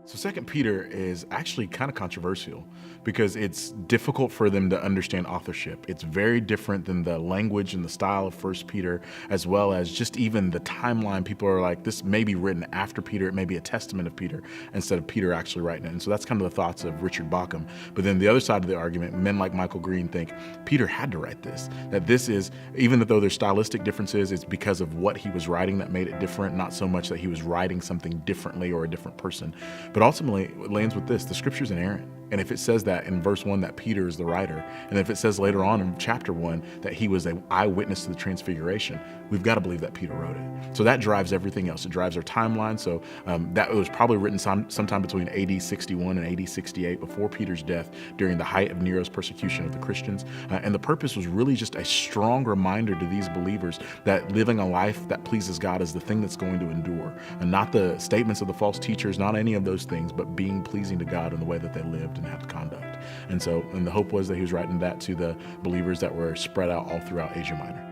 So Second Peter is actually kind of controversial because it's difficult for them to understand authorship. It's very different than the language and the style of First Peter, as well as just even the timeline. People are like, this may be written after Peter. It may be a testament of Peter instead of Peter actually writing it. And so that's kind of the thoughts of Richard Bauckham. But then the other side of the argument, men like Michael Green think Peter had to write this. That this is, even though there's stylistic differences, it's because of what he was writing that made it different, not so much that he was writing something differently or a different person. But ultimately, it lands with this: the scripture's inerrant. And if it says that in verse 1 that Peter is the writer, and if it says later on in chapter 1 that he was an eyewitness to the transfiguration, we've got to believe that Peter wrote it. So that drives everything else. It drives our timeline. So that was probably written sometime between AD 61 and AD 68, before Peter's death, during the height of Nero's persecution of the Christians. And the purpose was really just a strong reminder to these believers that living a life that pleases God is the thing that's going to endure, and not the statements of the false teachers, not any of those things, but being pleasing to God in the way that they lived and had conduct. And the hope was that he was writing that to the believers that were spread out all throughout Asia Minor.